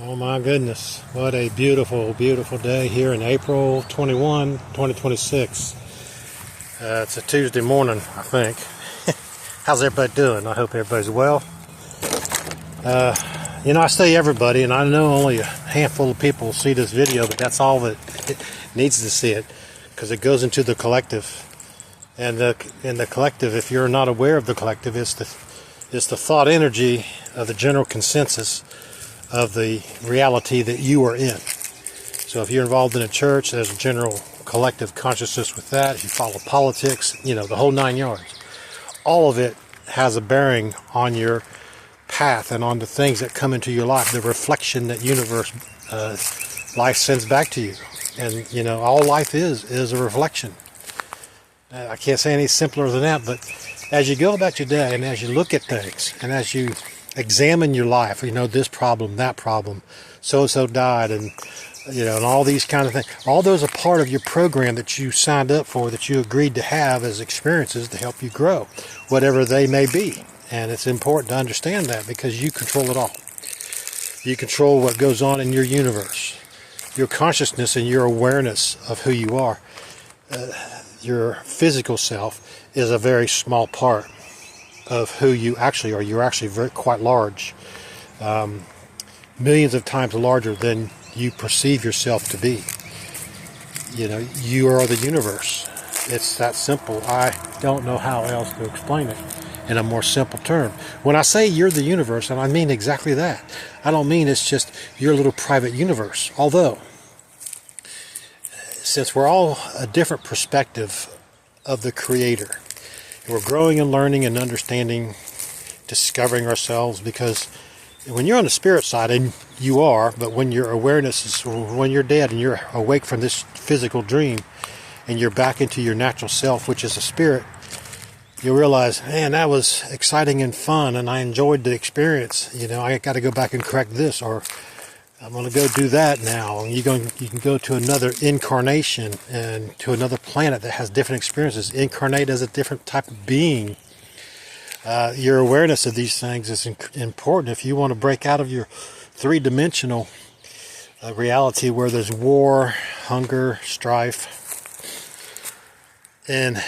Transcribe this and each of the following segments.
Oh my goodness, what a beautiful, beautiful day here in April 21, 2026. It's a Tuesday morning, I think. How's everybody doing? I hope everybody's well. I say everybody, and I know only a handful of people will see this video, but that's all that it needs to see it, because it goes into the collective. And in the collective, if you're not aware of the collective, it's the thought energy of the general consensus of the reality that you are in. So if you're involved in a church, there's a general collective consciousness with that. If you follow politics, the whole 9 yards. All of it has a bearing on your path and on the things that come into your life, the reflection that universe, life sends back to you. And, all life is a reflection. I can't say any simpler than that, but as you go about your day and as you look at things and as you examine your life, this problem, that problem, so-and-so died, and and all these kind of things, all those are part of your program that you signed up for, that you agreed to have as experiences to help you grow, whatever they may be. And it's important to understand that, because you control it all. You control what goes on in your universe, your consciousness and your awareness of who you are. Your physical self is a very small part of who you actually are. You're actually quite large, millions of times larger than you perceive yourself to be. You are the universe. It's that simple. I don't know how else to explain it in a more simple term. When I say you're the universe, and I mean exactly that. I don't mean it's just your little private universe. Although, since we're all a different perspective of the Creator, we're growing and learning and understanding, discovering ourselves, because when you're on the spirit side, and you are, but when your awareness is, when you're dead and you're awake from this physical dream and you're back into your natural self, which is a spirit, you realize, man, that was exciting and fun, and I enjoyed the experience. I got to go back and correct this, or I'm going to go do that now. And you can go to another incarnation and to another planet that has different experiences. Incarnate as a different type of being. Your awareness of these things is important if you want to break out of your three-dimensional reality where there's war, hunger, strife. And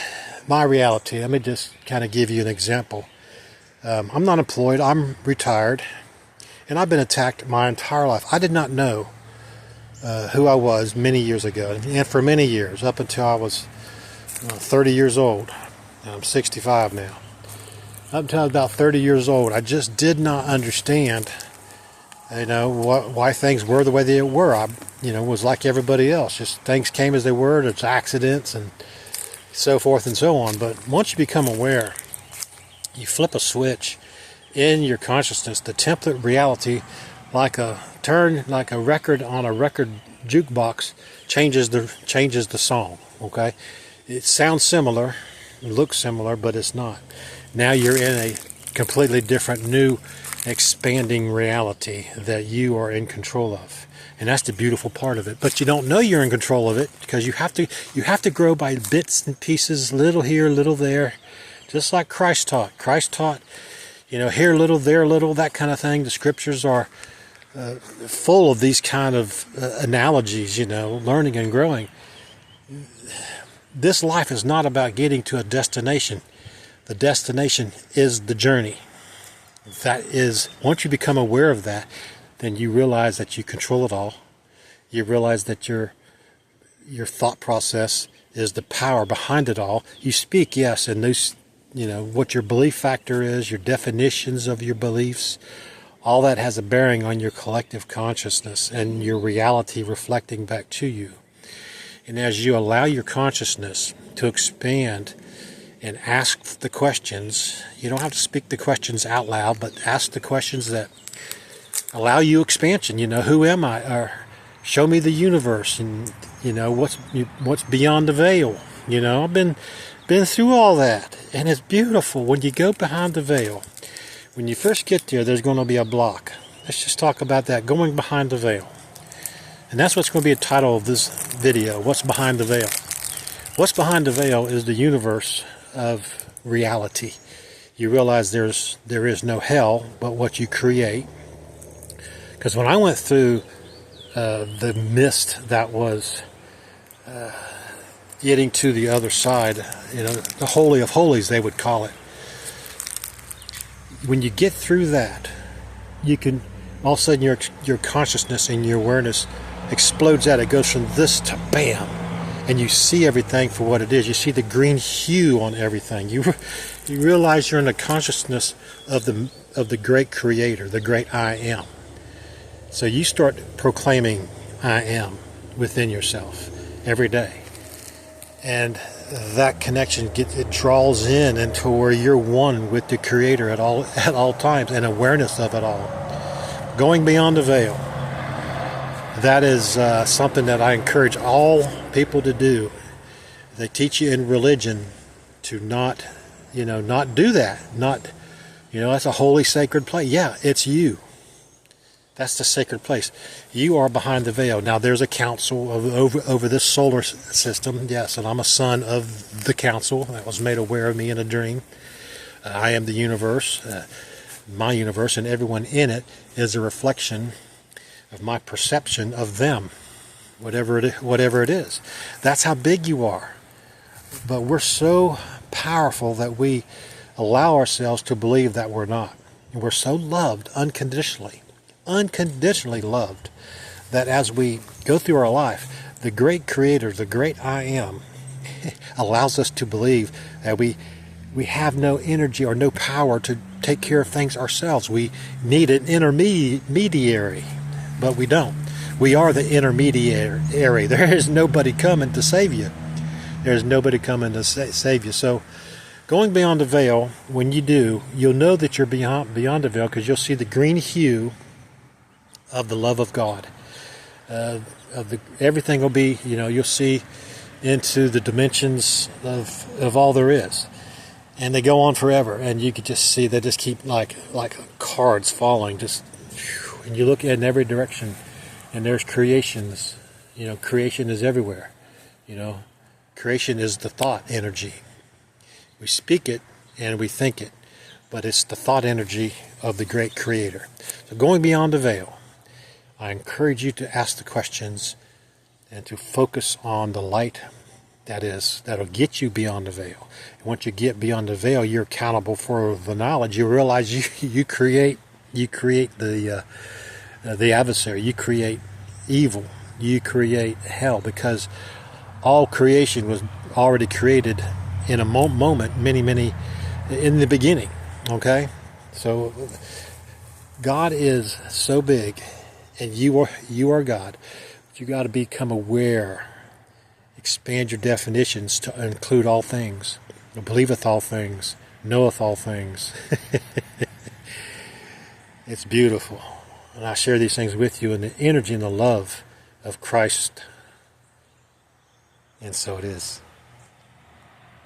my reality, let me just kind of give you an example. I'm not employed, I'm retired, and I've been attacked my entire life. I did not know who I was many years ago, and for many years, up until I was 30 years old. I'm 65 now. Up until I was about 30 years old, I just did not understand, why things were the way they were. I, was like everybody else. Just things came as they were. There's accidents and so forth and so on. But once you become aware, you flip a switch in your consciousness. The template reality, like a record on a record jukebox, changes the song. Okay, it sounds similar, it looks similar, but it's not. Now you're in a completely different, new, expanding reality that you are in control of. And that's the beautiful part of it. But you don't know you're in control of it, because you have to grow by bits and pieces, little here, little there, just like Christ taught. Christ taught, here a little, there a little, that kind of thing. The scriptures are full of these kind of analogies, learning and growing. This life is not about getting to a destination. The destination is the journey. That is, once you become aware of that, then you realize that you control it all. You realize that your thought process is the power behind it all. You speak, yes, and those, what your belief factor is, your definitions of your beliefs, all that has a bearing on your collective consciousness and your reality reflecting back to you. And as you allow your consciousness to expand and ask the questions, you don't have to speak the questions out loud, but ask the questions that allow you expansion. Who am I? Or show me the universe, and what's beyond the veil. I've been through all that, and it's beautiful when you go behind the veil. When you first get there, there's going to be a block. Let's just talk about that, going behind the veil. And that's what's going to be the title of this video, What's Behind the Veil. What's behind the veil is the universe of reality. You realize there is no hell but what you create. Because when I went through the mist that was getting to the other side, the Holy of Holies, they would call it. When you get through that, you can, all of a sudden your consciousness and your awareness explodes out. It goes from this to bam, and you see everything for what it is. You see the green hue on everything. You realize you're in the consciousness of the great Creator, the great I Am. So you start proclaiming I Am within yourself every day, and that connection it draws in into where you're one with the Creator at all times, and awareness of it all. Going beyond the veil. That is something that I encourage all people to do. They teach you in religion to not do that. That's a holy, sacred place. Yeah, it's you. That's the sacred place. You are behind the veil. Now, there's a council over this solar system. Yes, and I'm a son of the council that was made aware of me in a dream. I am the universe. My universe, and everyone in it is a reflection of my perception of them, whatever it is. That's how big you are. But we're so powerful that we allow ourselves to believe that we're not. We're so loved unconditionally loved, that as we go through our life, the great Creator, the great I Am, allows us to believe that we have no energy or no power to take care of things ourselves. We need an intermediary, but we don't. We are the intermediary. There is nobody coming to save you. There's nobody coming to save you. So going beyond the veil, when you do, you'll know that you're beyond the veil, because you'll see the green hue of the love of God. Everything will be, you'll see into the dimensions of all there is. And they go on forever, and you could just see they just keep like cards falling, and you look in every direction, and there's creations. Creation is everywhere. Creation is the thought energy. We speak it and we think it, but it's the thought energy of the great Creator. So going beyond the veil, I encourage you to ask the questions and to focus on the light that'll get you beyond the veil. And once you get beyond the veil, you're accountable for the knowledge. You realize you create the adversary. You create evil. You create hell, because all creation was already created in a moment, many in the beginning. Okay, so God is so big, and you are God. But you got to become aware. Expand your definitions to include all things. Believeth all things. Knoweth all things. It's beautiful. And I share these things with you in the energy and the love of Christ. And so it is.